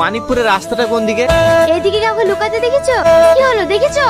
মানিকপুরের রাস্তাটা কোন দিকে? এইদিকে কাউকে লুকাতে দেখেছো? কি হলো দেখেছো?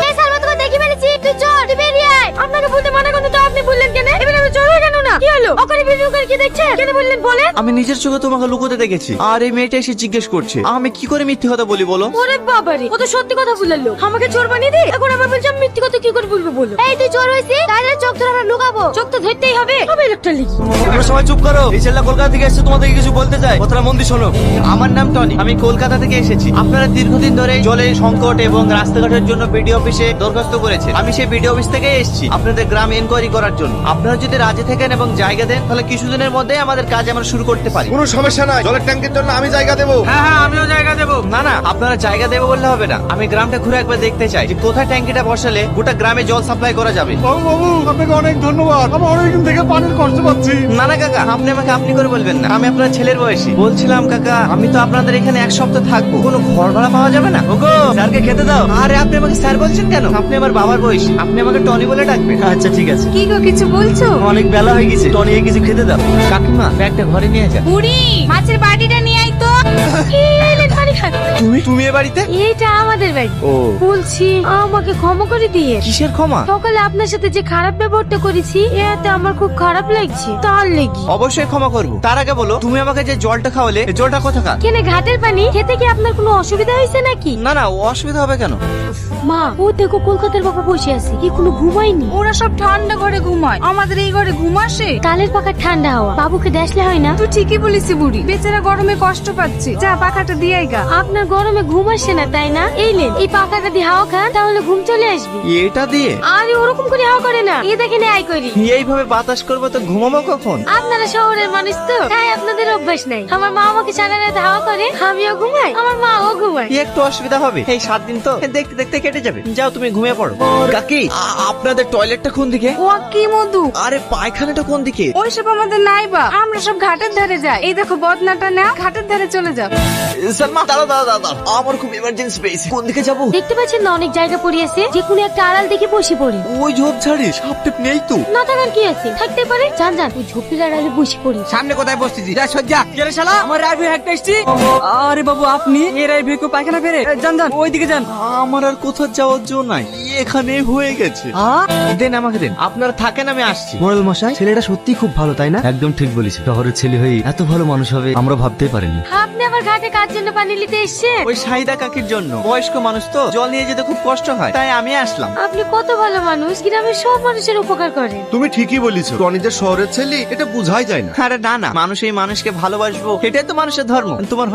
এই সালমা তোকে দেখি ফেলেছি, তুই চল, তুই বেরিয়ে আয়। আপনাকে বলতে মানা করতে তো আপনি বললেন কেন? এবার আমি চলে কেন না? কি হলো? ওখানে ভিডিও করে কি দেখছেন? কেন বললেন বলেন? আমি নিজের চোখে তোমাকে লুকোতে দেখেছি, আর এই মেয়েটা এসে জিজ্ঞেস করছে আমি কি করে মিথ্যে কথা বলি বলো? ওরে বাবারে, ও তো সত্যি কথা বললো। আমাকে চোর বানিয়ে দে, এখন আবার বলছে আমি মিথ্যে কথা কি করে বলবো বলো? এই তুই চোর হইছিস, তাহলে চোখ ধরে আমরা লুকাবো। চোখ তো ধরতেই হবে, হবে একটা লিখি। তোমরা সবাই চুপ করো। এই ছেলেটা কলকাতা থেকে এসেছে, তোমাদেরকে কিছু বলতে চাই, কথাটা মন দিয়ে শোনো। আমার নাম টনি, আমি কলকাতা থেকে এসেছি। আপনারা দীর্ঘদিন ধরে জলের সংকট এবং রাস্তাঘাটের জন্য বিডিও অফিসে দরখাস্ত করেছেন। আমি সেই বিডিও অফিস থেকে এসেছি আপনাদের গ্রাম এনকোয়ারি করার জন্য। আপনারা যদি রাজি থাকেন এবং জায়গা দেন, তাহলে কিছুদিনের মধ্যে আমাদের কাজ আমরা শুরু করতে পারি। কোনো সমস্যা নাই, জলের ট্যাঙ্কের জন্য আমি জায়গা দেবো। হ্যাঁ, আমিও জায়গা দেবো। না না, আপনারা জায়গা দেবো বললে হবে না। আমি গ্রামটা ঘুরে একবার দেখতে চাই যে কোথায় ট্যাঙ্কিটা বসালে গোটা গ্রামে জল সাপ্লাই করা যাবে। বাবু বাবু, আপনাকে অনেক ধন্যবাদ। আমি অনেকদিন থেকে পানির কষ্ট পাচ্ছি। না না কাকা, আপনি আমাকে আপনি করে বলবেন না, আমি আপনার ছেলের বয়সী। বলছিলাম কাকা, আমি তো আপনাদের এখানে এক সপ্তাহ থাকবো, কোনো ঘর ভাড়া পাওয়া যাবে না? ওগো, স্যারকে খেতে দাও। আরে আপনি আমাকে স্যার বলছেন কেন? আপনি আমার বাবার বয়সী, আপনি আমাকে টনি বলে ডাকবেন। আচ্ছা ঠিক আছে। কি গো কিছু বলছো? অনেক বেলা হয়ে গেছে, টনিকে কিছু খেতে দাও। কাকিমা, ব্যাগটা ঘরে নিয়ে যা। বুড়ি, মাছের বাটিটা নিয়ে আই তো। তুমি এ বাড়িতে? এটা আমাদের বাড়ি। ও, বলছি আমাকে ক্ষমা করে দিয়ে। কিসের ক্ষমা? সকালে আপনার সাথে যে খারাপ ব্যবহারটা করেছি, এতে আমার খুব খারাপ লাগছে, তার লেগে। অবশ্যই ক্ষমা করবো। তার আগে বলো, তুমি আমাকে যে জলটা খাওয়ালে, এই জলটা কোথাকার? কেনে ঘাটের পানি? খেতে কি আপনার কোনো অসুবিধা হয়েছে নাকি? না না, অসুবিধা হবে কেন? মা, ও দেখো কলকাতার বাবা বসে আছে, কি কোনো ঘুমায়নি? ওরা সব ঠান্ডা ঘরে ঘুমায়, আমাদের এই ঘরে ঘুম আসে? কালের পাকা ঠান্ডা হাওয়া বাবুকে দেখলে হয় না? তুই ঠিকই বলিস বুড়ি, বেচারা গরমে কষ্ট পাচ্ছে। যা পাখাটা দিয়ে গা। আপনার গরমে ঘুম আসে না তাই না? এই নেন, এই পাকাটা দিয়ে হাওয়া খান, তাহলে ঘুম চলে আসবে। এটা দিয়ে? আরে ওরকম করে হাওয়া করে না, এ দেখেন আই করি। এইভাবে বাতাস করবো তো ঘুমাবো কখন? আপনারা শহরের মানুষ তো, তাই আপনাদের অভ্যাস নাই। আমার মা আমাকে সারা রাত হাওয়া করে, আমিও ঘুমাই, আমার মাও ঘুমায়। কি একটু অসুবিধা হবে? এই 7 দিন তো দেখতে দেখতে কেটে যাবে। যাও তুমি ঘুমিয়ে পড়ো। কাকি, আপনাদের টয়লেটটা কোন দিকে? ও কি মধু, আরে পায়খানাটা কোন দিকে? ওইসব আমাদের নাই বা, আমরা সব ঘাটের ধারে যাই। এই দেখো বদনাটা না, ঘাটের ধারে চলে যাও। সালমা, দাঁড়াও দাঁড়াও দাঁড়াও, আমার খুব ইমার্জেন্সি পেয়েছে। কোন দিকে যাবো? দেখতে পাচ্ছেন না অনেক জায়গা পড়িয়েছে, যে কোনো একটা আড়াল দেখে বসে পড়ি। ওই ঝোপ ঝাড়ি সাপটেপ নেই তো? না থাকার কি আছে, থাকতে পারে। যান যান, ওই ঝোপটির আড়ালে বসে পড়ি। সামনে কোথায় বসতেছি? যা সজ্জা কেরে শালা, আমার রাইভি হাঁটতে এসছি। আরে বাবু, আপনি এই রাইভি কো পায়খানা ফেরে যান যান, ওইদিকে যান। আমার আর কোথাও যাওয়ার জন্য নাই, এখানে হয়ে গেছে। দেন আমাকে দেন, আপনারা থাকেন, আমি আসছি। মোরাল মশাই, ছেলেটা সত্যি খুব ভালো তাই না? একদম ঠিক বলিস, শহরের ছেলে হয়ে এত ভালো মানুষ হবে আমরা ভাবতেই পারিনি। আপনি আবার ঘাটে কার জন্য পানি নিতে এসেছেন? ওই সাহিদা কাকির জন্য। বয়স্ক মানুষ তো, জল নিয়ে যেতে খুব কষ্ট হয়, তাই আমি আসলাম। আপনি কত ভালো মানুষ, গ্রামের সব মানুষের উপকার করেন। তুমি ঠিকই বলিছো, টনি যে শহরের ছেলে এটা বোঝাই যায় না। আরে না না, মানুষ এই মানুষকে ভালোবাসবো, এটাই তো মানুষের ধর্ম। তোমার